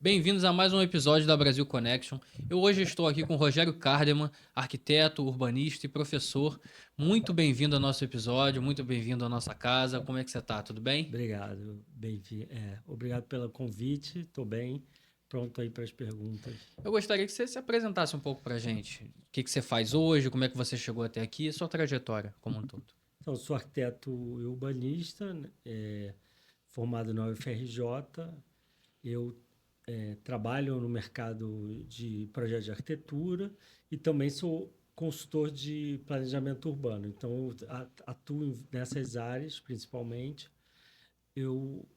Bem-vindos a mais um episódio da Brasil Connection. Eu hoje estou aqui com o Rogério Kardeman, arquiteto, urbanista e professor. Muito bem-vindo ao nosso episódio, muito bem-vindo à nossa casa. Como é que você está? Tudo bem? Obrigado, obrigado pelo convite. Estou bem, pronto aí para as perguntas. Eu gostaria que você se apresentasse um pouco para a gente. O que você faz hoje, como é que você chegou até aqui e sua trajetória como um todo. Então, sou arquiteto e urbanista, né, formado na UFRJ. Eu trabalho no mercado de projetos de arquitetura e também sou consultor de planejamento urbano. Então, eu atuo nessas áreas principalmente. Eu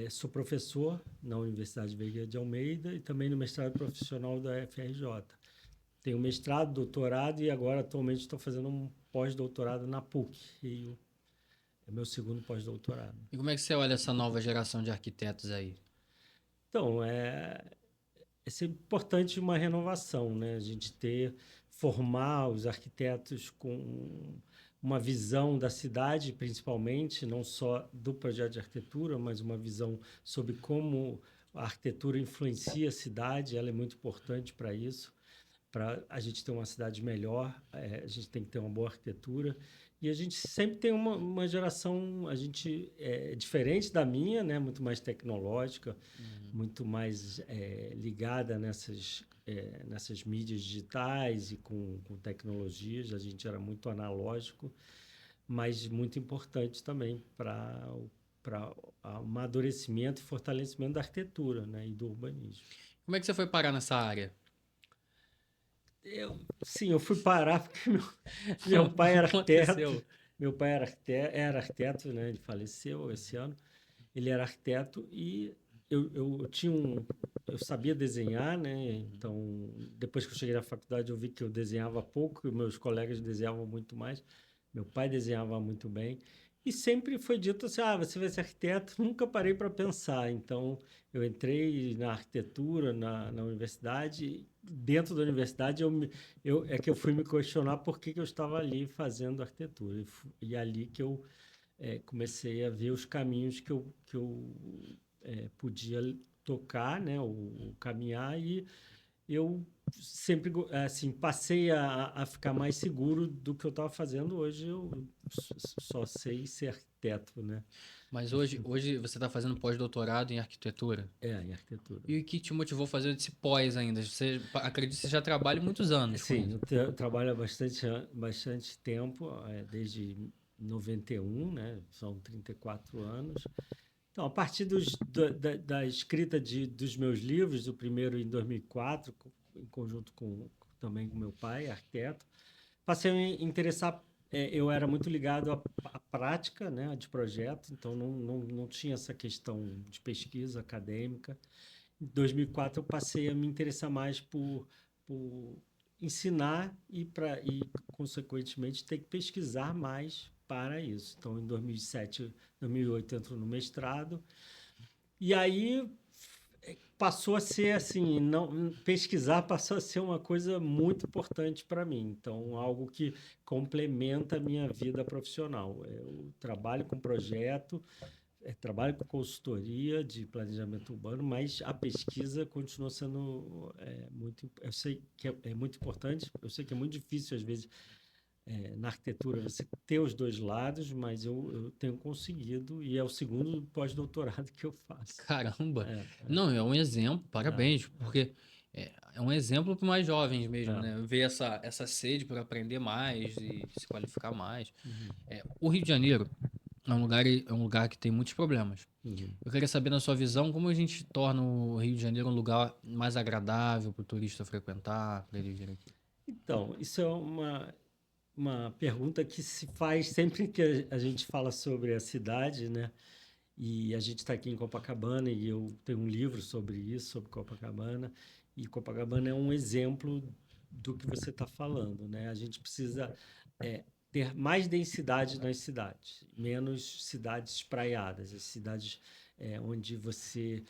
sou professor na Universidade Veiga de Almeida e também no mestrado profissional da FRJ. Tenho mestrado, doutorado e agora atualmente estou fazendo um pós-doutorado na PUC, Rio. É meu segundo pós-doutorado. E como é que você olha essa nova geração de arquitetos aí? Então, é sempre importante uma renovação, né? A gente formar os arquitetos com uma visão da cidade, principalmente, não só do projeto de arquitetura, mas uma visão sobre como a arquitetura influencia a cidade, ela é muito importante para isso. Para a gente ter uma cidade melhor, a gente tem que ter uma boa arquitetura. E a gente sempre tem uma geração, a gente é diferente da minha, né? Muito mais tecnológica, muito mais ligada nessas mídias digitais e com tecnologias. A gente era muito analógico, mas muito importante também para o amadurecimento e fortalecimento da arquitetura, né? E do urbanismo. Como é que você foi parar nessa área? Sim, eu fui parar porque meu pai O era que arquiteto. aconteceu? Meu pai era arquiteto, né? Ele faleceu esse ano. Ele era arquiteto e eu tinha eu sabia desenhar, né? Então, depois que eu cheguei na faculdade, eu vi que eu desenhava pouco e meus colegas desenhavam muito mais. Meu pai desenhava muito bem. E sempre foi dito assim: ah, você vai ser arquiteto. Nunca parei para pensar. Então, eu entrei na arquitetura na universidade. Dentro da universidade, é que eu fui me questionar por que eu estava ali fazendo arquitetura. E ali que eu comecei a ver os caminhos que eu podia tocar, né, o caminhar, e eu sempre assim passei a ficar mais seguro do que eu estava fazendo. Hoje eu só sei ser arquiteto, né? Mas hoje você está fazendo pós-doutorado em arquitetura? Em arquitetura. E o que te motivou a fazer esse pós ainda? Você acredito que você já trabalha muitos anos com Sim, isso. eu trabalho há bastante tempo, desde 91, né? São 34 anos. Então, a partir da escrita dos meus livros, o primeiro em 2004, em conjunto também com meu pai, arquiteto, passei a me interessar. Eu era muito ligado à prática, né, de projeto, então não tinha essa questão de pesquisa acadêmica. Em 2004, eu passei a me interessar mais por ensinar consequentemente, ter que pesquisar mais para isso. Então, em 2007, 2008, entro no mestrado. E aí passou a ser assim, não pesquisar passou a ser uma coisa muito importante para mim. Então, algo que complementa a minha vida profissional. Eu trabalho com projeto, trabalho com consultoria de planejamento urbano, mas a pesquisa continua sendo muito. Eu sei que é muito importante, eu sei que é muito difícil, às vezes, na arquitetura, você ter os dois lados, mas eu tenho conseguido, e é o segundo pós-doutorado que eu faço. Caramba! É, Não, é um exemplo, é, parabéns, porque é um exemplo para mais jovens mesmo, é. né? Ver essa sede por aprender mais e se qualificar mais. Uhum, O Rio de Janeiro é um lugar que tem muitos problemas. uhum. Eu queria saber, na sua visão, como a gente torna o Rio de Janeiro um lugar mais agradável para o turista frequentar, para ele vir aqui. Então, isso é uma pergunta que se faz sempre que a gente fala sobre a cidade, né? E a gente está aqui em Copacabana e eu tenho um livro sobre isso, sobre Copacabana. E Copacabana é um exemplo do que você está falando, né? A gente precisa ter mais densidade nas cidades, menos cidades espraiadas, as cidades onde você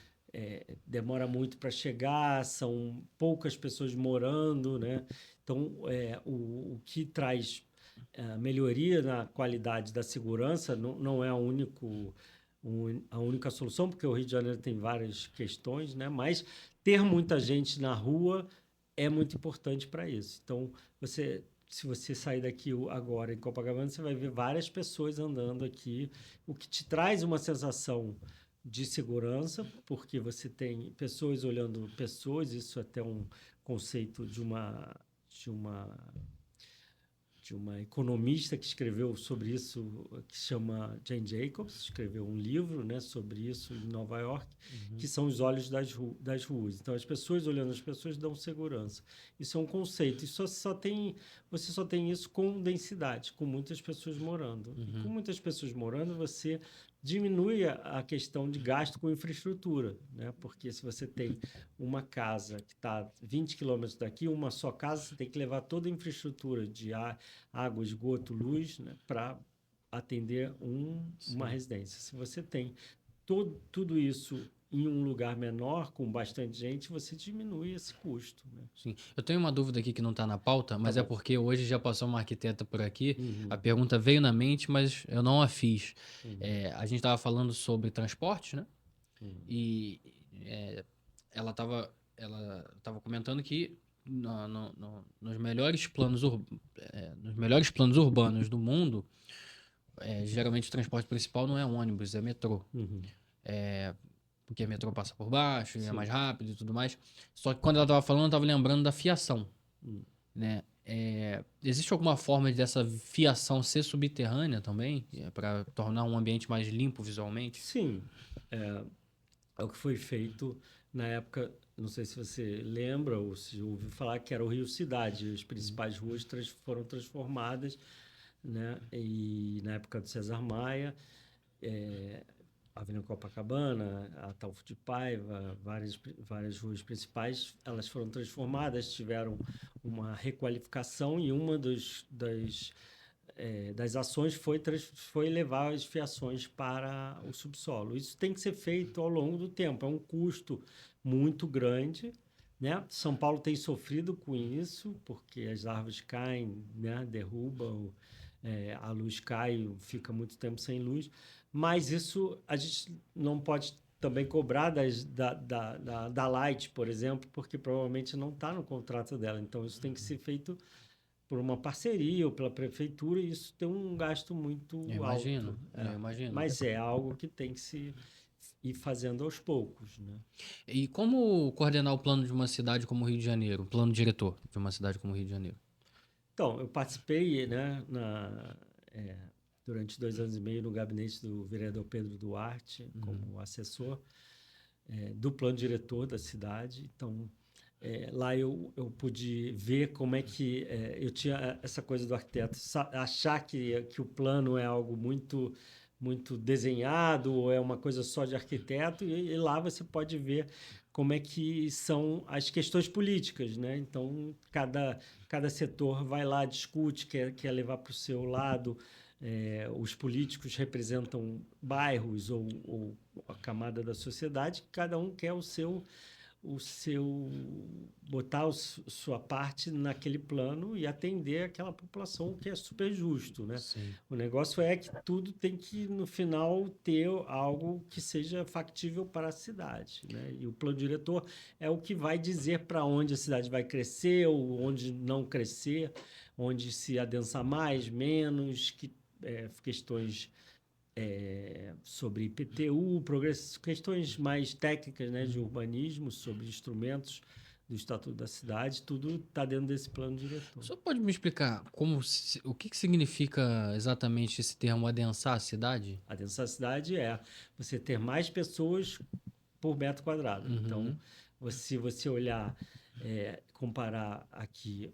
demora muito para chegar, são poucas pessoas morando, né? Então, o que traz melhoria na qualidade da segurança não é a única solução, porque o Rio de Janeiro tem várias questões, né? Mas ter muita gente na rua é muito importante para isso. Então, se você sair daqui agora em Copacabana, você vai ver várias pessoas andando aqui, o que te traz uma sensação de segurança, porque você tem pessoas olhando pessoas, isso é até um conceito de uma de uma economista que escreveu sobre isso, que se chama Jane Jacobs, escreveu um livro, né, sobre isso em Nova York, que são os olhos das ruas. Então, as pessoas olhando as pessoas dão segurança. Isso é um conceito. Você só tem isso com densidade, com muitas pessoas morando. E com muitas pessoas morando, você diminui a questão de gasto com infraestrutura, né? Porque se você tem uma casa que está 20 quilômetros daqui, uma só casa, você tem que levar toda a infraestrutura de água, esgoto, luz, né, para atender uma residência. Se você tem tudo isso em um lugar menor, com bastante gente, você diminui esse custo. Né? Sim. Eu tenho uma dúvida aqui que não está na pauta, mas é bom. porque hoje já passou uma arquiteta por aqui. A pergunta veio na mente, mas eu não a fiz. A gente estava falando sobre transporte, né? E ela estava comentando que nos melhores nos melhores planos urbanos do mundo, geralmente o transporte principal não é ônibus, é metrô. Porque a metrô passa por baixo, e é mais rápido e tudo mais. Só que quando ela estava falando, eu estava lembrando da fiação. Né? Existe alguma forma dessa fiação ser subterrânea também, para tornar um ambiente mais limpo visualmente? Sim. É o que foi feito na época, não sei se você lembra ou se ouviu falar, que era o Rio Cidade. As principais ruas foram transformadas, né? E na época do César Maia, a Avenida Copacabana, a Ataúfo de Paiva, várias ruas principais, elas foram transformadas, tiveram uma requalificação e uma das ações foi levar as fiações para o subsolo. Isso tem que ser feito ao longo do tempo, é um custo muito grande, né? São Paulo tem sofrido com isso, porque as árvores caem, né? Derrubam, a luz cai, fica muito tempo sem luz, mas isso a gente não pode também cobrar da Light, por exemplo, porque provavelmente não está no contrato dela, então isso tem que ser feito por uma parceria ou pela prefeitura, e isso tem um gasto muito alto. Eu imagino. Mas é algo que tem que se ir fazendo aos poucos, né? E como coordenar o plano de uma cidade como o Rio de Janeiro, o plano diretor de uma cidade como o Rio de Janeiro? Então, eu participei, né, durante 2 anos e meio no gabinete do vereador Pedro Duarte, como assessor do plano diretor da cidade. Então, lá eu pude ver como é que eu tinha essa coisa do arquiteto, achar que o plano é algo muito muito desenhado ou é uma coisa só de arquiteto, e lá você pode ver como é que são as questões políticas, né? Então, cada setor vai lá, discute, quer levar para o seu lado. Os políticos representam bairros ou a camada da sociedade, cada um quer botar sua parte naquele plano e atender aquela população, o que é super justo, né? Sim. O negócio é que tudo tem que, no final, ter algo que seja factível para a cidade, né? E o plano diretor é o que vai dizer para onde a cidade vai crescer ou onde não crescer, onde se adensar mais, menos, questões sobre IPTU, questões mais técnicas, né, de urbanismo, sobre instrumentos do Estatuto da Cidade, tudo está dentro desse plano diretor. Só pode me explicar o que significa exatamente esse termo adensar a cidade? Adensar a cidade é você ter mais pessoas por metro quadrado. Então, se você olhar, comparar aqui,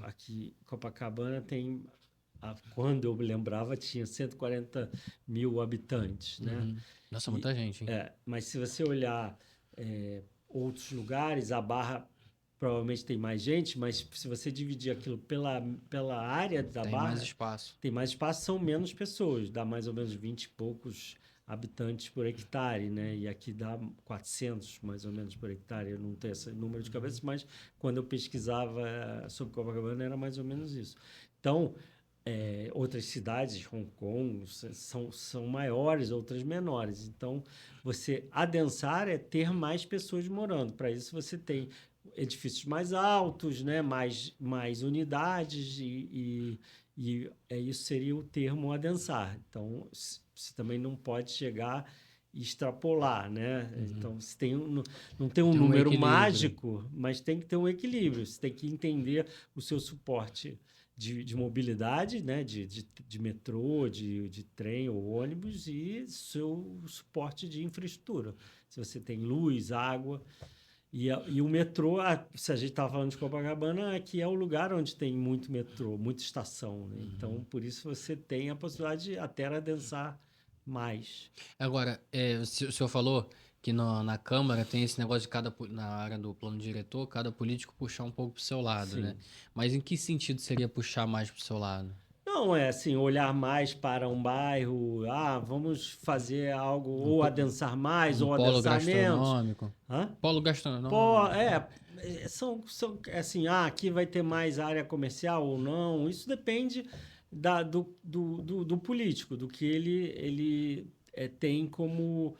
aqui Copacabana tem... Quando eu me lembrava, tinha 140 mil habitantes, né? Nossa, muita gente, hein? Mas se você olhar outros lugares, a Barra provavelmente tem mais gente, mas se você dividir aquilo pela área da Tem Barra... mais espaço. Tem mais espaço, são menos pessoas, dá mais ou menos 20 e poucos habitantes por hectare, né? E aqui dá 400 mais ou menos por hectare. Eu não tenho esse número de cabeça, mas quando eu pesquisava sobre Copacabana era mais ou menos isso. Então, outras cidades, Hong Kong, são maiores, outras menores. Então, você adensar é ter mais pessoas morando. Para isso, você tem edifícios mais altos, né? mais unidades, isso seria o termo adensar. Então, você também não pode chegar e extrapolar, né? Então, você não tem um Tem um número equilíbrio. mágico, mas tem que ter um equilíbrio. Você tem que entender o seu suporte de mobilidade, né? de metrô, de trem ou ônibus e seu suporte de infraestrutura. Se você tem luz, água. E o metrô, se a gente estava falando de Copacabana, aqui é o lugar onde tem muito metrô, muita estação. Né? Então, por isso você tem a possibilidade de até adensar mais. Agora, o senhor falou que na Câmara tem esse negócio de na área do plano diretor, cada político puxar um pouco pro seu lado, né? Sim. Mas em que sentido seria puxar mais pro seu lado? Não é assim, olhar mais para um bairro, vamos fazer algo, Um, ou po- adensar mais, um ou polo adensar menos. gastronômico? Hã? Polo Pô, gastronômico. são assim, aqui vai ter mais área comercial ou não. Isso depende do político, do que ele tem como.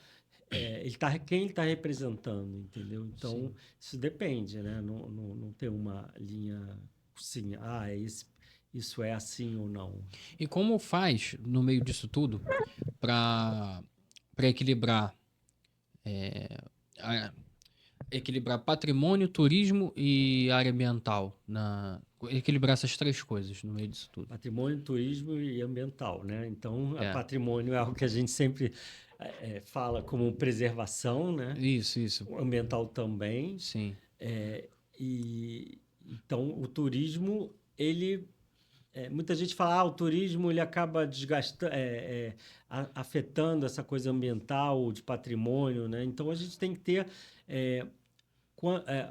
Quem ele está representando, entendeu? Então, Sim. isso depende, né? Não tem uma linha assim, isso é assim ou não. E como faz, no meio disso tudo, para equilibrar, a- equilibrar patrimônio, turismo e área ambiental? Equilibrar essas três coisas no meio disso tudo. Patrimônio, turismo e ambiental, né? Então, É, patrimônio é algo que a gente sempre fala como preservação, né? isso, O ambiental também. sim. E então o turismo, muita gente fala, o turismo ele acaba desgastando, afetando essa coisa ambiental, de patrimônio, né? Então a gente tem que ter é,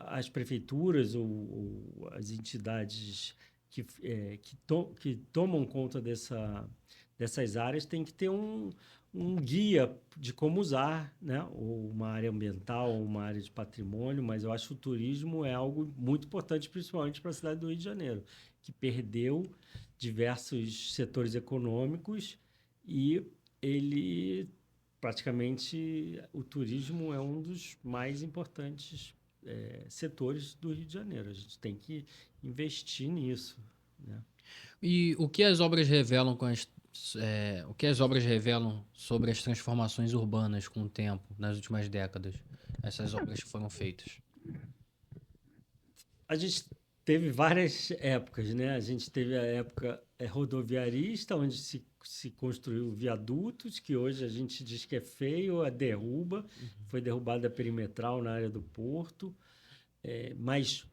as prefeituras ou as entidades que tomam conta dessas áreas têm que ter um guia de como usar, né? Ou uma área ambiental, ou uma área de patrimônio, mas eu acho que o turismo é algo muito importante, principalmente para a cidade do Rio de Janeiro, que perdeu diversos setores econômicos e ele praticamente o turismo é um dos mais importantes setores do Rio de Janeiro. A gente tem que investir nisso, né? E o que as obras revelam o que as obras revelam sobre as transformações urbanas com o tempo, nas últimas décadas? Essas obras que foram feitas. A gente teve várias épocas, né? A gente teve a época rodoviarista, onde se construiu viadutos, que hoje a gente diz que é feio, derruba. Foi derrubada a perimetral na área do porto. Mas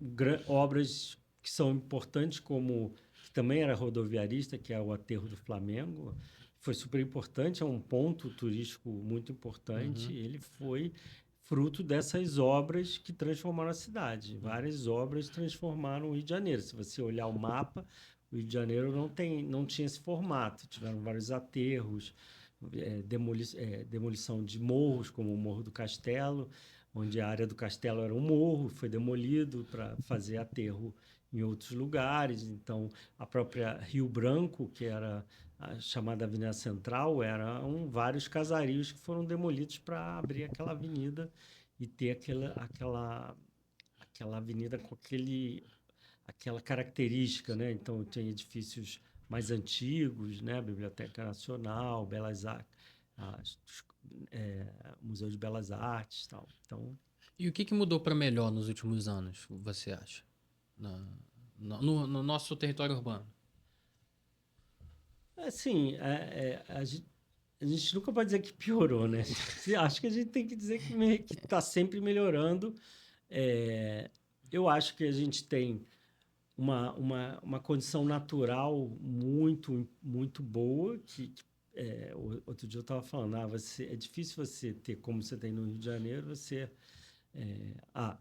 obras que são importantes, como que também era rodoviarista, que é o Aterro do Flamengo, foi super importante, é um ponto turístico muito importante. Uhum. Ele foi fruto dessas obras que transformaram a cidade. Várias obras transformaram o Rio de Janeiro. Se você olhar o mapa, o Rio de Janeiro não tinha esse formato. Tiveram vários aterros, demolição de morros, como o Morro do Castelo, onde a área do castelo era um morro, foi demolido para fazer aterro em outros lugares. Então, a própria Rio Branco, que era a chamada Avenida Central, eram vários casarios que foram demolidos para abrir aquela avenida e ter aquela avenida com aquela característica, né? Então, tem edifícios mais antigos, né? Biblioteca Nacional, Belas Artes, Museu de Belas Artes, tal. Então, E o que mudou para melhor nos últimos anos, você acha? Na- no nosso território urbano? assim, a gente nunca pode dizer que piorou, né? Acho que a gente tem que dizer que está sempre melhorando. É, eu acho que a gente tem uma condição natural muito boa outro dia eu estava falando, é difícil você ter, como você tem no Rio de Janeiro,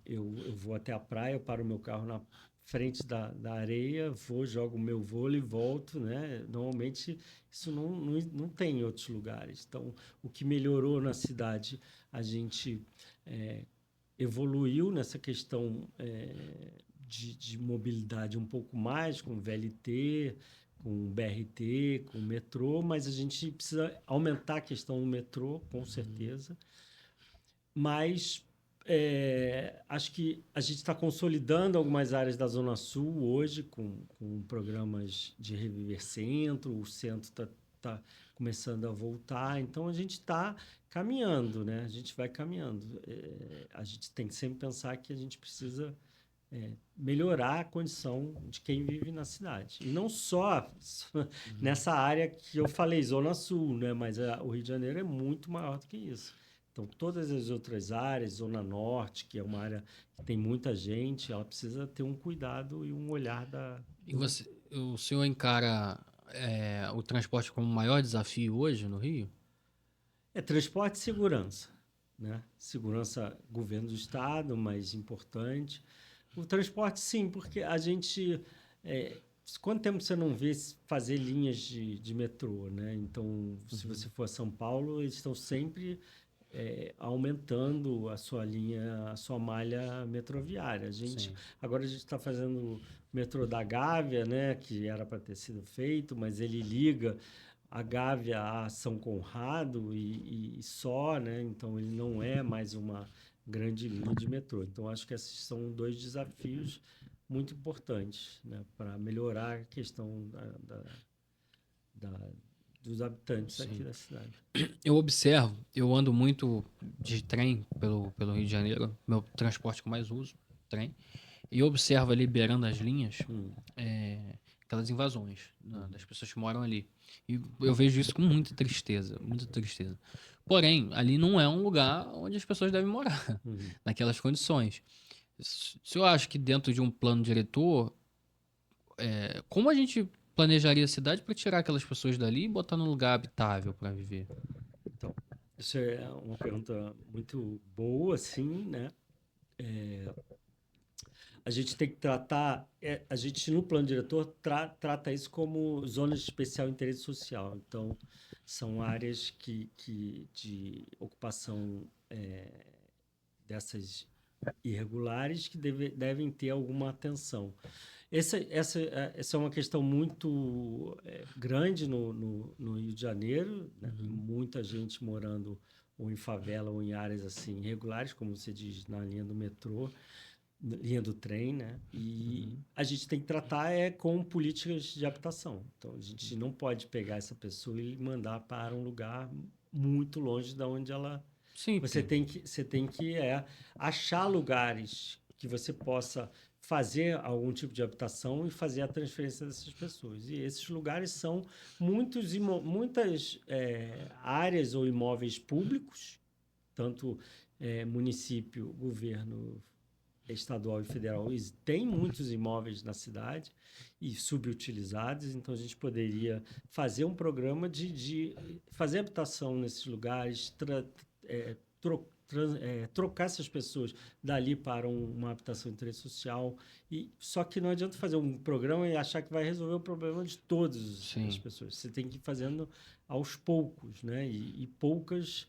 eu vou até a praia, eu paro o meu carro na frente da areia, jogo o meu vôlei e volto, né? Normalmente isso não tem em outros lugares. Então, o que melhorou na cidade, a gente evoluiu nessa questão de mobilidade um pouco mais, com VLT, com o BRT, com o metrô, mas a gente precisa aumentar a questão do metrô, com certeza. Mas acho que a gente está consolidando algumas áreas da Zona Sul hoje com programas de Reviver Centro, o centro está começando a voltar, então a gente está caminhando, né? A gente vai caminhando. A gente tem que sempre pensar que a gente precisa melhorar a condição de quem vive na cidade. E não só nessa área que eu falei, Zona Sul, né? Mas o Rio de Janeiro é muito maior do que isso. Então, todas as outras áreas, Zona Norte, que é uma área que tem muita gente, ela precisa ter um cuidado e um olhar E o senhor encara o transporte como o maior desafio hoje no Rio? transporte e segurança, né? Segurança, governo do estado, mais importante. O transporte, sim, porque a gente... quanto tempo você não vê fazer linhas de metrô, né? Então, se você for a São Paulo, eles estão sempre aumentando a sua linha, a sua malha metroviária. Sim. Agora a gente está fazendo o metrô da Gávea, né? Que era para ter sido feito, mas ele liga a Gávea a São Conrado e só, né? Então ele não é mais uma grande linha de metrô. Então acho que esses são dois desafios muito importantes, né? Para melhorar a questão da- dos habitantes aqui Sim. da cidade. Eu ando muito de trem pelo Rio de Janeiro, meu transporte que eu mais uso, trem, e eu observo ali, beirando as linhas, aquelas invasões, né, das pessoas que moram ali. E eu vejo isso com muita tristeza, muita tristeza. Porém, ali não é um lugar onde as pessoas devem morar, naquelas condições. Se eu acho que dentro de um plano diretor, como a gente planejaria a cidade para tirar aquelas pessoas dali e botar num lugar habitável para viver? Então, isso é uma pergunta muito boa, sim, né? A gente tem que tratar, a gente no plano diretor trata isso como zonas de especial interesse social. Então, são áreas de ocupação dessas irregulares que devem ter alguma atenção. Essa é uma questão muito grande no Rio de Janeiro, né? Muita gente morando ou em favela ou em áreas assim irregulares, como você diz, na linha do metrô, linha do trem, né? E a gente tem que tratar com políticas de habitação. Então, a gente não pode pegar essa pessoa e mandar para um lugar muito longe da onde ela... Sim, Você tem que achar lugares que você possa fazer algum tipo de habitação e fazer a transferência dessas pessoas. E esses lugares são muitas áreas ou imóveis públicos, tanto município, governo estadual e federal, tem muitos imóveis na cidade e subutilizados, então a gente poderia fazer um programa de fazer habitação nesses lugares, trocar essas pessoas dali para uma habitação de interesse social. Só que não adianta fazer um programa e achar que vai resolver o problema de todas as pessoas. Você tem que ir fazendo aos poucos, né? E poucas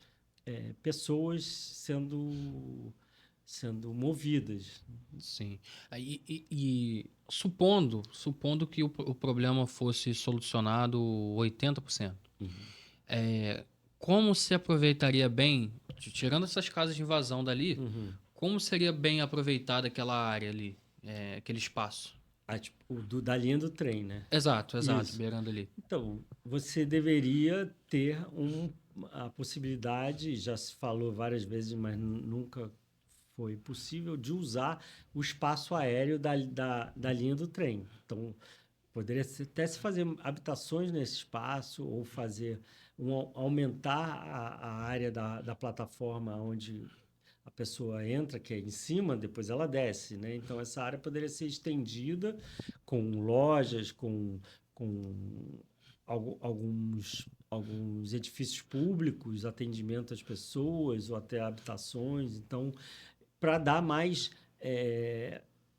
pessoas sendo movidas. sim. E supondo que o problema fosse solucionado 80%, como se aproveitaria bem, tirando essas casas de invasão dali, como seria bem aproveitada aquela área ali, aquele espaço? Tipo, da linha do trem, né? Exato, Isso. beirando ali. Então, você deveria ter a possibilidade, já se falou várias vezes, mas nunca foi possível, de usar o espaço aéreo da linha do trem. Então, poderia até se fazer habitações nesse espaço ou aumentar a área da plataforma onde a pessoa entra, que é em cima, depois ela desce, né? Então, essa área poderia ser estendida com lojas, com alguns edifícios públicos, atendimento às pessoas ou até habitações. Então, para dar mais...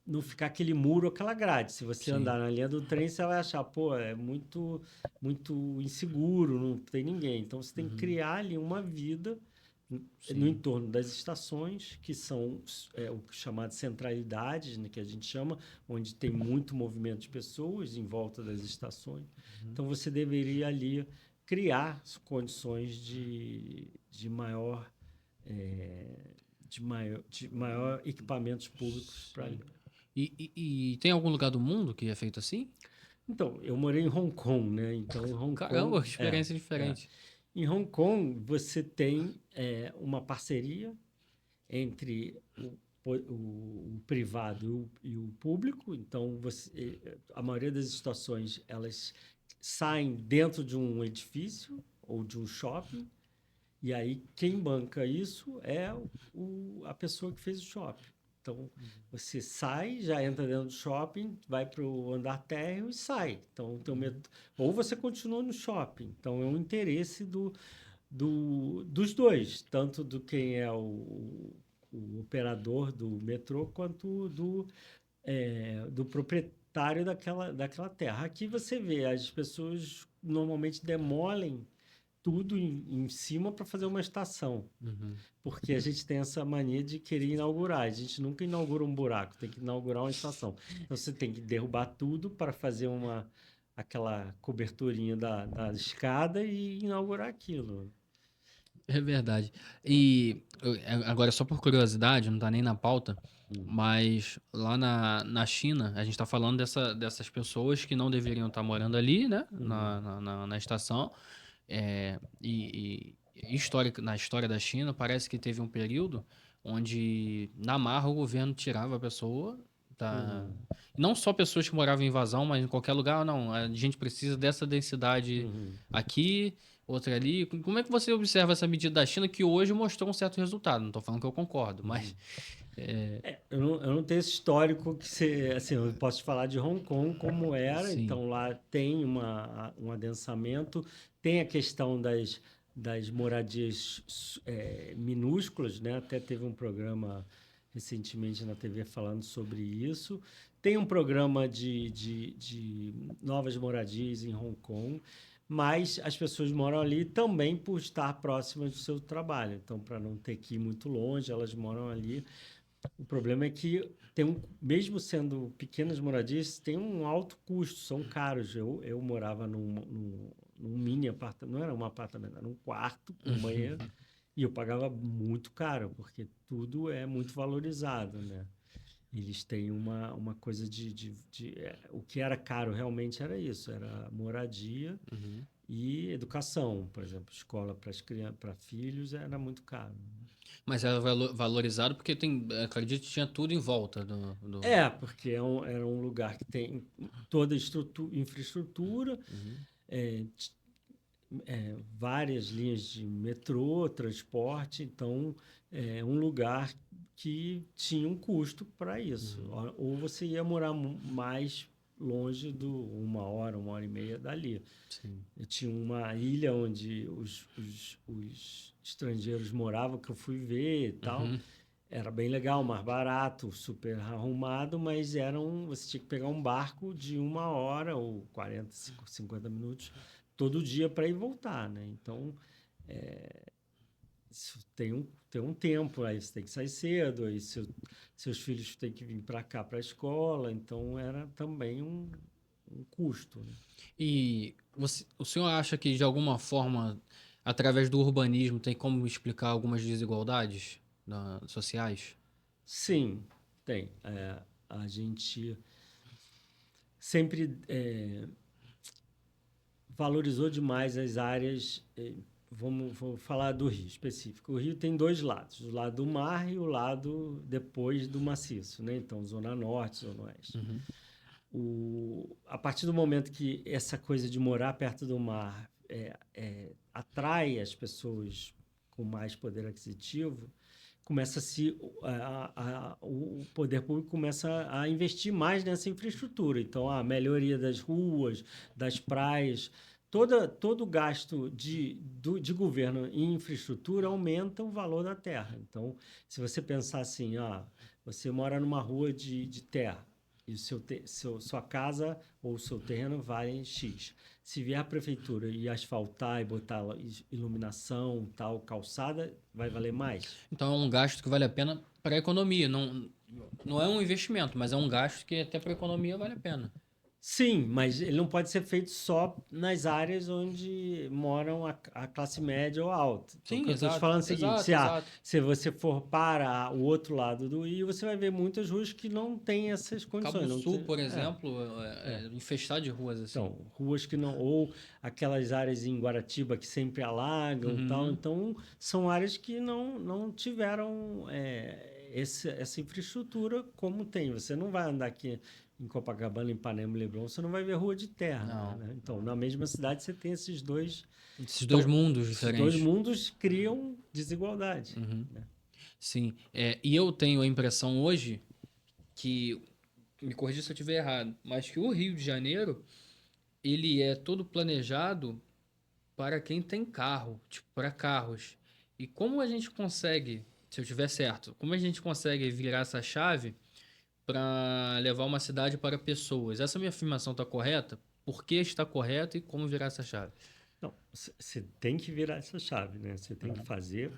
não ficar aquele muro, aquela grade. Se você andar na linha do trem, você vai achar, pô, é muito, muito inseguro, não tem ninguém. Então, você tem que criar ali uma vida, no Sim. entorno das estações, que são o chamado centralidades, né, que a gente chama, onde tem muito movimento de pessoas em volta das estações. Então, você deveria ali criar condições de maior, de maior equipamentos públicos para Sim. ali. E tem algum lugar do mundo que é feito assim? Então, eu morei em Hong Kong, né? Então, em Hong Caramba, Kong, que experiência é. diferente. Em Hong Kong, você tem uma parceria entre o privado e o público. Então, a maioria das estações, elas saem dentro de um edifício ou de um shopping, e aí quem banca isso é a pessoa que fez o shopping. Então, você sai, já entra dentro do shopping, vai para o andar térreo e sai. Então, ou você continua no shopping. Então, é um interesse dos dois, tanto do quem é o operador do metrô, quanto do proprietário daquela terra. Aqui você vê, as pessoas normalmente demolem tudo em cima para fazer uma estação, Uhum. porque a gente tem essa mania de querer inaugurar. A gente nunca inaugura um buraco, tem que inaugurar uma estação. Então você tem que derrubar tudo para fazer aquela coberturinha da escada e inaugurar aquilo. É verdade. Agora, só por curiosidade, não tá nem na pauta, Hum. mas lá na China, a gente tá falando dessas pessoas que não deveriam estar morando ali, né? Uhum. Na estação. Na história da China, parece que teve um período onde, na marra, o governo tirava a pessoa. Da... Uhum. Não só pessoas que moravam em invasão, mas em qualquer lugar, não. A gente precisa dessa densidade Uhum. aqui, outra ali. Como é que você observa essa medida da China que hoje mostrou um certo resultado? Não estou falando que eu concordo, mas. Uhum. Eu não tenho esse histórico assim, eu posso te falar de Hong Kong como era, Sim. então lá tem um adensamento, tem a questão das moradias minúsculas, né? Até teve um programa recentemente na TV falando sobre isso. Tem um programa de novas moradias em Hong Kong, mas as pessoas moram ali também por estar próximas do seu trabalho. Então, para não ter que ir muito longe, elas moram ali. O problema é que mesmo sendo pequenas moradias, tem um alto custo, são caros. Eu morava num mini apartamento, não era um apartamento, era um quarto com banheiro, e eu pagava muito caro, porque tudo é muito valorizado, né? Eles têm uma coisa o que era caro realmente era isso, era moradia Uhum. e educação, por exemplo, escola para as crianças, para filhos era muito caro. Mas era valorizado porque acredito que tinha tudo em volta do... Porque era um lugar que tem toda a infraestrutura, Uhum. é, várias linhas de metrô, transporte, então é um lugar que tinha um custo para isso. Uhum. Ou você ia morar mais longe uma hora e meia dali. Sim. Eu tinha uma ilha onde os estrangeiros moravam, que eu fui ver e tal. Uhum. Era bem legal, mais barato, super arrumado, mas você tinha que pegar um barco de uma hora ou 40, 50 minutos todo dia para ir e voltar, né? Então, isso tem um tempo, aí você tem que sair cedo, aí seus filhos têm que vir para cá, para a escola, então era também um custo, né? E o senhor acha que, de alguma forma, através do urbanismo, tem como explicar algumas desigualdades sociais? Sim, tem. A gente sempre valorizou demais as áreas. Vou falar do Rio específico. O Rio tem dois lados, o lado do mar e o lado depois do maciço, né? Então, Zona Norte, Zona Oeste. Uhum. A partir do momento que essa coisa de morar perto do mar atrai as pessoas com mais poder aquisitivo, o poder público começa a investir mais nessa infraestrutura. Então, a melhoria das ruas, das praias, todo o gasto de governo em infraestrutura aumenta o valor da terra. Então, se você pensar assim, você mora numa rua de terra, e sua casa ou seu terreno valem X. Se vier a prefeitura e asfaltar e botar iluminação, tal, calçada, vai valer mais. Então é um gasto que vale a pena para a economia. Não, não é um investimento, mas é um gasto que até para a economia vale a pena. Sim, mas ele não pode ser feito só nas áreas onde moram a classe média ou alta. Então, o Sim, que eu estou te exato, falando é o seguinte: exato, exato. se você for para o outro lado do Rio, você vai ver muitas ruas que não têm essas condições. Cabo Não Sul, tem, por exemplo, é infestado de ruas assim. então, ruas que não. Ou aquelas áreas em Guaratiba que sempre alagam e tal. Uhum. Então, são áreas que não tiveram essa infraestrutura como tem. Você não vai andar aqui em Copacabana, em Ipanema e Leblon, você não vai ver rua de terra. Não. Né? Então, na mesma cidade, você tem esses dois. Esses dois Então, mundos esses dois diferentes. mundos criam desigualdade. Uhum. Né? Sim. E eu tenho a impressão hoje que, me corrija se eu estiver errado, mas que o Rio de Janeiro, ele é todo planejado para quem tem carro, tipo, para carros. E como a gente consegue, se eu estiver certo, como a gente consegue virar essa chave para levar uma cidade para pessoas? Essa minha afirmação está correta? Por que está correta e como virar essa chave? Não, você tem que virar essa chave, né? Você tem que fazer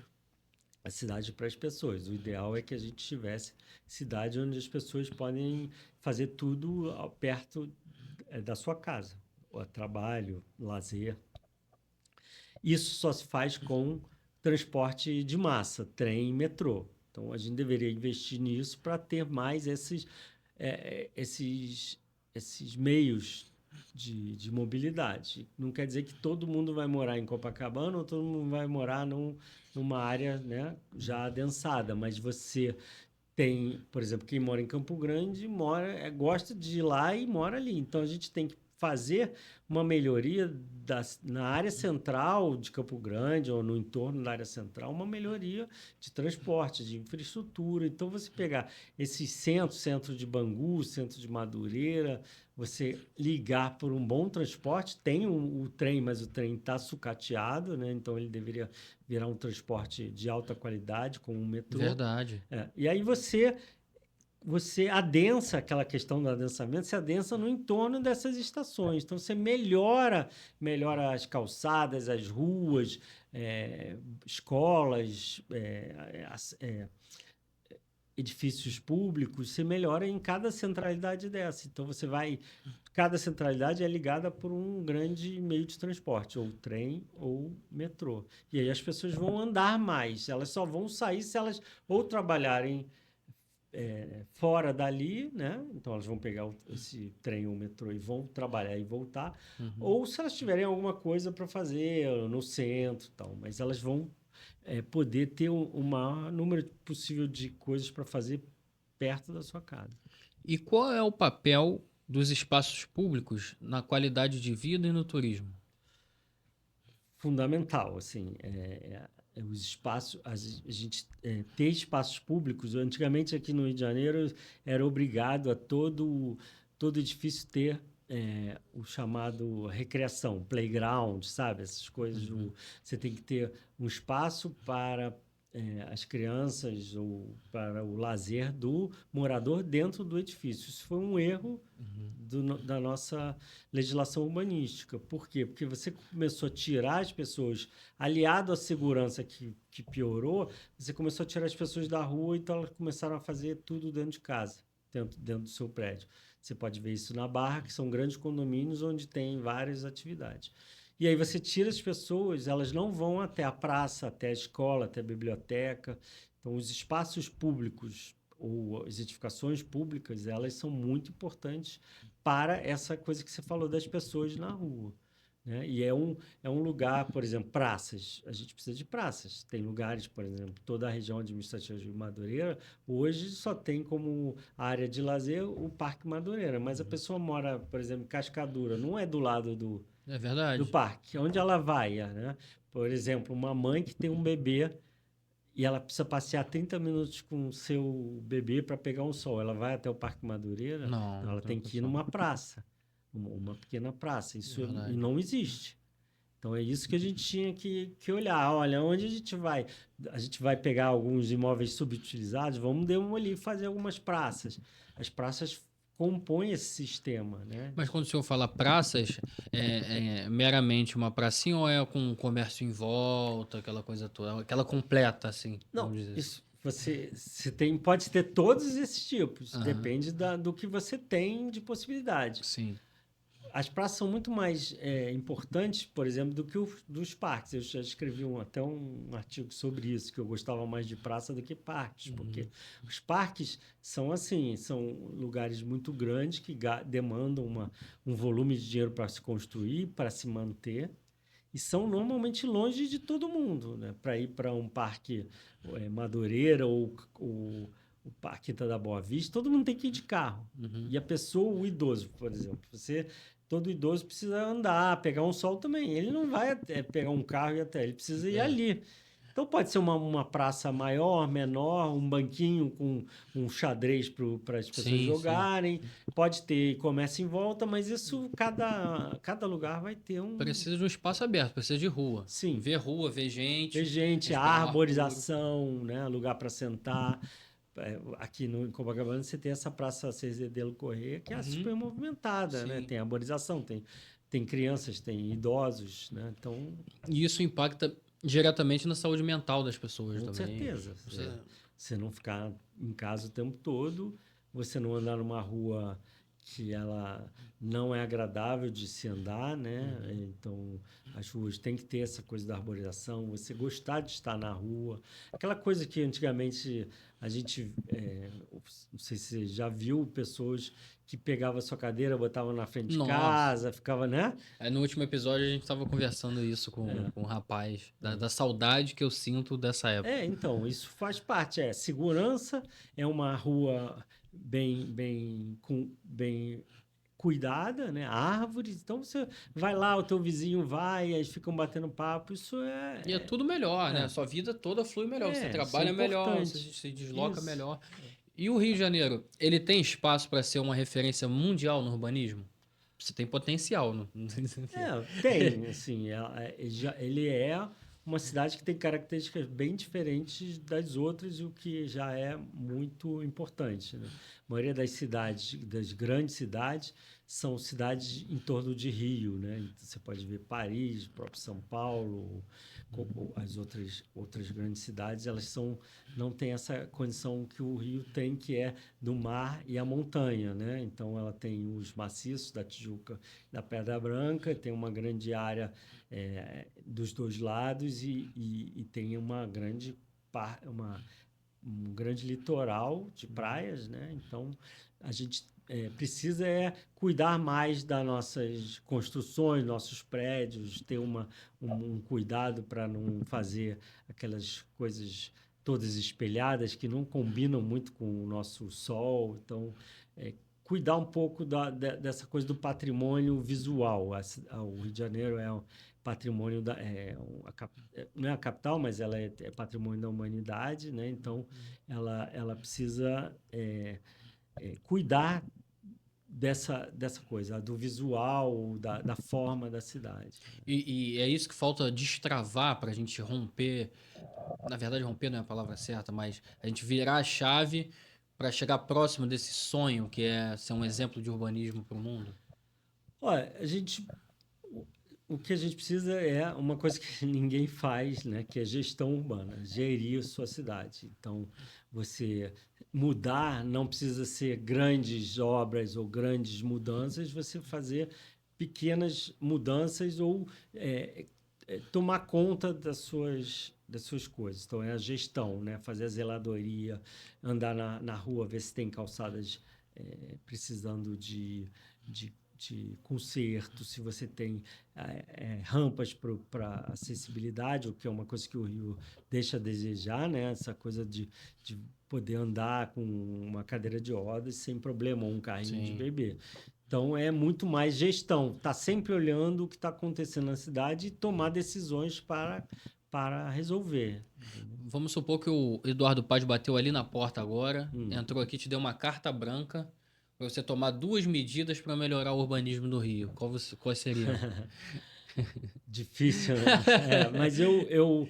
a cidade para as pessoas. O ideal é que a gente tivesse cidade onde as pessoas podem fazer tudo perto da sua casa. Trabalho, lazer. Isso só se faz com transporte de massa, trem e metrô. Então, a gente deveria investir nisso para ter mais esses meios de mobilidade. Não quer dizer que todo mundo vai morar em Copacabana ou todo mundo vai morar numa área, né, já adensada, mas você tem, por exemplo, quem mora em Campo Grande gosta de ir lá e mora ali. Então a gente tem que fazer uma melhoria na área central de Campo Grande ou no entorno da área central, uma melhoria de transporte, de infraestrutura. Então você pegar esses centro de Bangu, centro de Madureira, você ligar por um bom transporte, tem o trem, mas o trem está sucateado, né? Então ele deveria virar um transporte de alta qualidade, como um metrô. Verdade. E aí você adensa aquela questão do adensamento, se adensa no entorno dessas estações. Então, você melhora as calçadas, as ruas, escolas, edifícios públicos, você melhora em cada centralidade dessa. Então, cada centralidade é ligada por um grande meio de transporte, ou trem ou metrô. E aí as pessoas vão andar mais, elas só vão sair se elas ou trabalharem fora dali, né? Então elas vão pegar esse trem ou metrô e vão trabalhar e voltar, ou se elas tiverem alguma coisa para fazer no centro, tal, mas elas vão poder ter o maior número possível de coisas para fazer perto da sua casa. E qual é o papel dos espaços públicos na qualidade de vida e no turismo? Fundamental, assim, os espaços, a gente ter espaços públicos. Antigamente aqui no Rio de Janeiro era obrigado a todo edifício ter o chamado recreação, playground, sabe? Essas coisas. Você tem que ter um espaço para as crianças ou para o lazer do morador dentro do edifício. Isso foi um erro da nossa legislação urbanística. Por quê? Porque você começou a tirar as pessoas, aliado à segurança que piorou, você começou a tirar as pessoas da rua, então elas começaram a fazer tudo dentro de casa, dentro do seu prédio. Você pode ver isso na Barra, que são grandes condomínios onde tem várias atividades. E aí você tira as pessoas, elas não vão até a praça, até a escola, até a biblioteca. Então, os espaços públicos ou as edificações públicas, elas são muito importantes para essa coisa que você falou das pessoas na rua. Né? E é um lugar, por exemplo, praças. A gente precisa de praças. Tem lugares, por exemplo, toda a região administrativa de Madureira, hoje só tem como área de lazer o Parque Madureira. Mas a pessoa mora, por exemplo, em Cascadura, não é do lado do verdade. parque. Onde ela vai, né? Por exemplo, uma mãe que tem um bebê e ela precisa passear 30 minutos com o seu bebê para pegar um sol. Ela vai até o Parque Madureira? Não, Ela tem que ir numa praça, uma pequena praça. Isso não existe. Então, é isso que a gente tinha que olhar. Olha, onde a gente vai? A gente vai pegar alguns imóveis subutilizados, vamos demolir e fazer algumas praças. As praças compõem esse sistema, né? Mas quando o senhor fala praças, é meramente uma pracinha ou é com comércio em volta, aquela coisa toda, aquela completa, assim, Não, vamos dizer assim? isso você tem, pode ter todos esses tipos, Aham, depende do que você tem de possibilidade. sim. As praças são muito mais importantes, por exemplo, do que os dos parques. Eu já escrevi até um artigo sobre isso, que eu gostava mais de praça do que parques, porque os parques são assim, são lugares muito grandes que demandam um volume de dinheiro para se construir, para se manter, e são normalmente longe de todo mundo, né? Para ir para um parque Madureira ou o Parque Quinta da Boa Vista, todo mundo tem que ir de carro. Uhum. E a pessoa, o idoso, por exemplo, todo idoso precisa andar, pegar um sol também. Ele não vai pegar um carro e ir até, ele precisa ir É. ali. Então pode ser uma praça maior, menor, um banquinho com um xadrez para as pessoas Sim, sim. jogarem. Pode ter comércio em volta, mas isso cada lugar vai ter um. Precisa de um espaço aberto, precisa de rua. Sim, Ver rua, ver ver gente, gente, respirar um ar puro. arborização, né? Lugar para sentar. Aqui em Copacabana você tem essa Praça Cezedelo Corrêa, que é Uhum. super movimentada, né? Sim. Tem arborização, tem crianças, tem idosos, né? Então, E isso impacta diretamente na saúde mental das pessoas com também. certeza. Você... Você não ficar em casa o tempo todo, você não andar numa rua que ela não é agradável de se andar, né? Então, as ruas têm que ter essa coisa da arborização, você gostar de estar na rua. Aquela coisa que antigamente a gente, não sei se você já viu pessoas que pegavam a sua cadeira, botavam na frente de Nossa. casa, ficava, né? Aí no último episódio a gente estava conversando isso com um rapaz, da saudade que eu sinto dessa época. Então, isso faz parte. Segurança, é uma rua bem cuidada, né? Árvores. Então, você vai lá, o teu vizinho vai, aí ficam batendo papo. Isso E é tudo melhor, né? é, A sua vida toda flui melhor. Você isso é trabalha melhor, você importante. se desloca Isso. melhor. E o Rio de Janeiro, ele tem espaço para ser uma referência mundial no urbanismo? Você tem potencial, não? Tem, assim, ele é uma cidade que tem características bem diferentes das outras, o que já é muito importante, né? A maioria das cidades, das grandes cidades, são cidades em torno de Rio, né? Então, você pode ver Paris, próprio São Paulo, as outras grandes cidades, não têm essa condição que o Rio tem, que é do mar e a montanha, né? Então, ela tem os maciços da Tijuca, da Pedra Branca, tem uma grande área dos dois lados e tem um grande litoral de praias, né? Então a gente precisa cuidar mais das nossas construções, nossos prédios, ter um cuidado para não fazer aquelas coisas todas espelhadas que não combinam muito com o nosso sol. Então, cuidar um pouco dessa coisa do patrimônio visual. O Rio de Janeiro é um patrimônio não é a capital, mas ela é patrimônio da humanidade, né? Então, ela precisa cuidar dessa coisa, do visual, da forma da cidade. E é isso que falta destravar para a gente romper. Na verdade, romper não é a palavra certa, mas a gente virar a chave para chegar próximo desse sonho que é ser um exemplo de urbanismo para o mundo. Olha, o que a gente precisa é uma coisa que ninguém faz, né? Que é gestão urbana, gerir a sua cidade. Então, você mudar não precisa ser grandes obras ou grandes mudanças, você fazer pequenas mudanças ou tomar conta das suas coisas. Então, é a gestão, né? Fazer a zeladoria, andar na rua, ver se tem calçadas precisando de conserto, se você tem rampas para acessibilidade, o que é uma coisa que o Rio deixa a desejar, né? Essa coisa de poder andar com uma cadeira de rodas sem problema, ou um carrinho de Sim. bebê. Então, é muito mais gestão. Tá sempre olhando o que está acontecendo na cidade e tomar decisões para resolver. Vamos supor que o Eduardo Paz bateu ali na porta agora, Hum. entrou aqui, te deu uma carta branca para você tomar 2 medidas para melhorar o urbanismo do Rio. Quais seriam? Difícil, né? Mas eu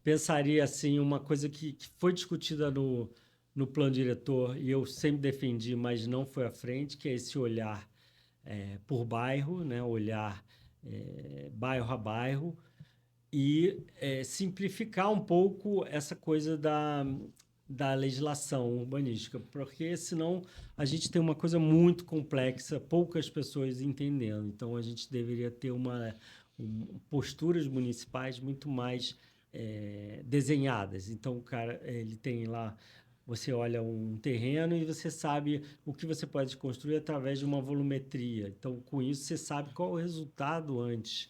pensaria assim, uma coisa que foi discutida no no plano diretor, e eu sempre defendi, mas não foi à frente, que é esse olhar por bairro, né? Olhar bairro a bairro, e simplificar um pouco essa coisa da legislação urbanística, porque senão a gente tem uma coisa muito complexa, poucas pessoas entendendo. Então a gente deveria ter posturas municipais muito mais desenhadas. Então o cara ele tem lá, você olha um terreno e você sabe o que você pode construir através de uma volumetria. Então com isso você sabe qual é o resultado antes.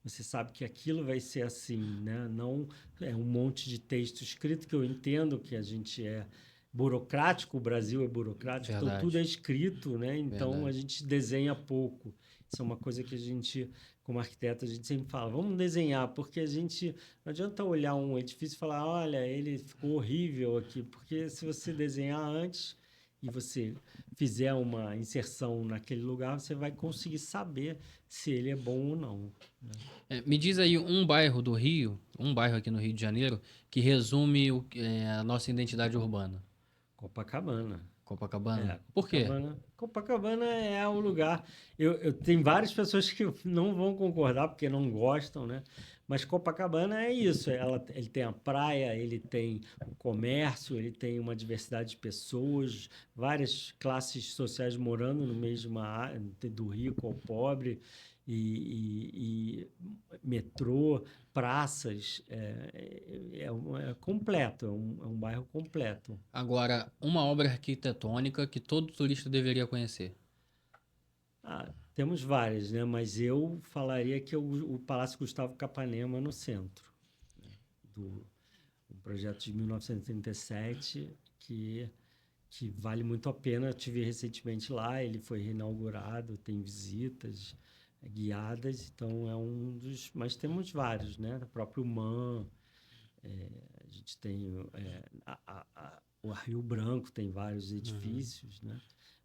Você sabe que aquilo vai ser assim, né? Não é um monte de texto escrito, que eu entendo que a gente é burocrático, o Brasil é burocrático, então tudo é Verdade. escrito, né? Então a Verdade. gente desenha pouco. Isso é uma coisa que a gente, como arquiteto, a gente sempre fala, vamos desenhar, porque a gente não adianta olhar um edifício e falar, olha, ele ficou horrível aqui, porque se você desenhar antes e você fizer uma inserção naquele lugar, você vai conseguir saber se ele é bom ou não, né? Me diz aí um bairro do Rio, um bairro aqui no Rio de Janeiro, que resume a nossa identidade urbana. Copacabana. Copacabana. Por quê? Copacabana é o lugar. Eu tenho várias pessoas que não vão concordar porque não gostam, né? Mas Copacabana é isso. Ele tem a praia, ele tem o comércio, ele tem uma diversidade de pessoas, várias classes sociais morando no mesmo área, do rico ao pobre, e metrô, praças. É completo, é um bairro completo. Agora, uma obra arquitetônica que todo turista deveria conhecer. Temos várias, né? Mas eu falaria que o Palácio Gustavo Capanema no centro, do um projeto de 1937 que vale muito a pena. Eu tive recentemente lá, ele foi reinaugurado, tem visitas guiadas, então é um dos. Mas temos vários, né? O próprio MAN, a gente tem o Rio Branco tem vários Uhum. edifícios, né?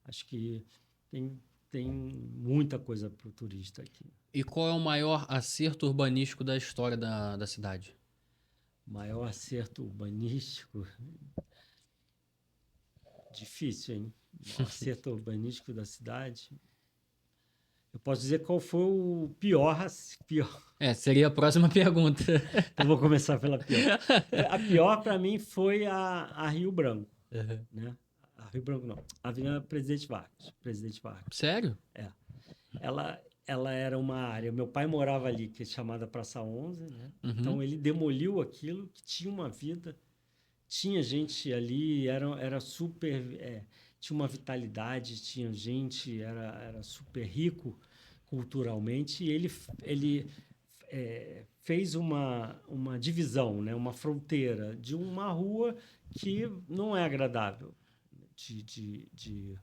Acho que tem, tem muita coisa para o turista aqui. E qual é o maior acerto urbanístico da história da cidade? Maior acerto urbanístico, difícil, hein? Maior acerto urbanístico da cidade. Eu posso dizer qual foi o pior. Seria a próxima pergunta. Então vou começar pela pior. A pior para mim foi a Rio Branco, Uhum. né? A Rio Branco não, a Avenida Presidente Vargas. Presidente Vargas. Sério? É. Ela era uma área. Meu pai morava ali, que é chamada Praça 11, né? Uhum. Então ele demoliu aquilo que tinha uma vida, tinha gente ali, era super. Tinha uma vitalidade, tinha gente, era super rico culturalmente, e ele fez uma divisão, né? Uma fronteira de uma rua que não é agradável de, de, de,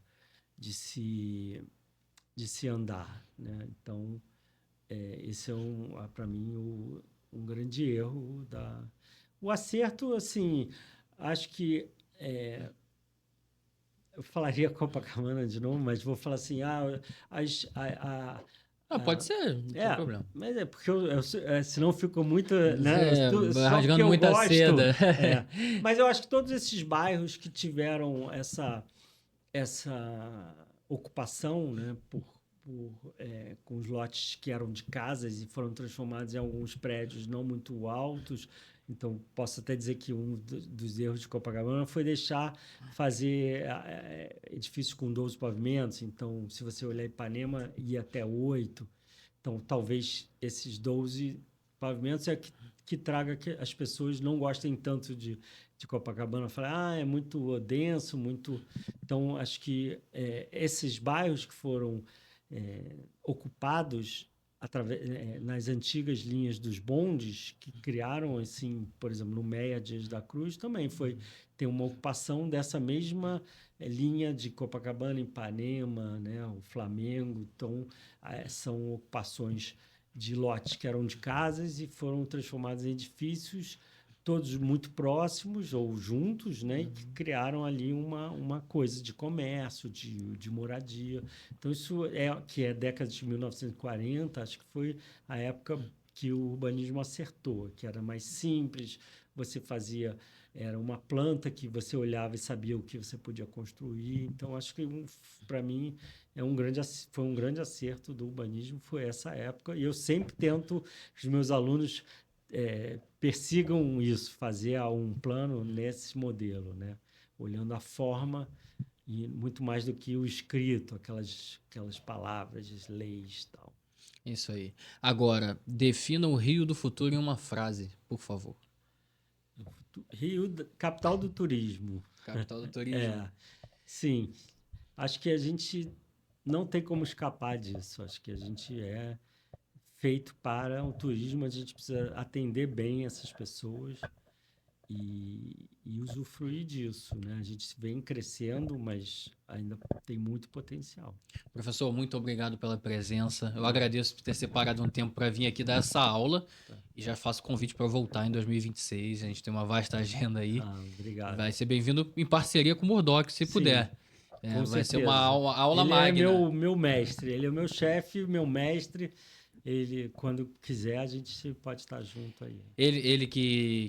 de se de se andar, né? Então, esse é para mim um grande erro o acerto, assim, acho que eu falaria Copacabana de novo, mas vou falar assim, as, Pode a- ser, não tem problema. mas é porque senão fica muito, né? Só porque Rasgando eu muita gosto. seda. Mas eu acho que todos esses bairros que tiveram essa ocupação, né, com os lotes que eram de casas e foram transformados em alguns prédios não muito altos. Então, posso até dizer que dos erros de Copacabana foi deixar fazer edifícios com 12 pavimentos. Então, se você olhar Ipanema, ia até 8. Então, talvez esses 12 pavimentos que traga que as pessoas não gostem tanto de Copacabana. Falar, é muito denso, muito. Então, acho que esses bairros que foram ocupados nas antigas linhas dos bondes, que criaram, assim, por exemplo, no Meia Dias da Cruz, também tem uma ocupação dessa mesma linha de Copacabana, Ipanema, né, o Flamengo. Então, são ocupações de lotes que eram de casas e foram transformados em edifícios, todos muito próximos ou juntos, né? E que criaram ali uma coisa de comércio, de moradia. Então, isso que é década de 1940, acho que foi a época que o urbanismo acertou, que era mais simples, você fazia era uma planta que você olhava e sabia o que você podia construir. Então, acho que para mim foi um grande acerto do urbanismo, foi essa época. E eu sempre tento que os meus alunos persigam isso, fazer um plano nesse modelo, né? Olhando a forma e muito mais do que o escrito, aquelas palavras, as leis e tal. Isso aí. Agora, defina o Rio do futuro em uma frase, por favor. Rio, capital do turismo. Capital do turismo. Sim. Acho que a gente não tem como escapar disso. Acho que a gente é feito para o turismo, a gente precisa atender bem essas pessoas e usufruir disso, né? A gente vem crescendo, mas ainda tem muito potencial. Professor, muito obrigado pela presença. Eu agradeço por ter separado um tempo para vir aqui dar essa aula e já faço convite para voltar em 2026. A gente tem uma vasta agenda aí. Obrigado. Vai ser bem-vindo em parceria com o Murdoch, se puder. Vai ser uma aula ele magna. Ele é meu mestre, ele é o meu chefe, meu mestre. Ele, quando quiser, a gente pode estar junto aí.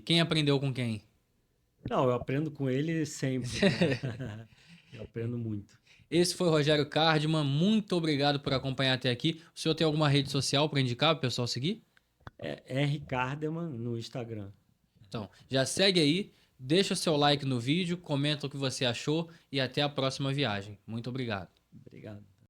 Quem aprendeu com quem? Não, eu aprendo com ele sempre. Né? Eu aprendo muito. Esse foi o Rogério Cardman. Muito obrigado por acompanhar até aqui. O senhor tem alguma rede social para indicar para o pessoal seguir? É R. Cardman no Instagram. Então, já segue aí, deixa o seu like no vídeo, comenta o que você achou e até a próxima viagem. Muito obrigado. Obrigado.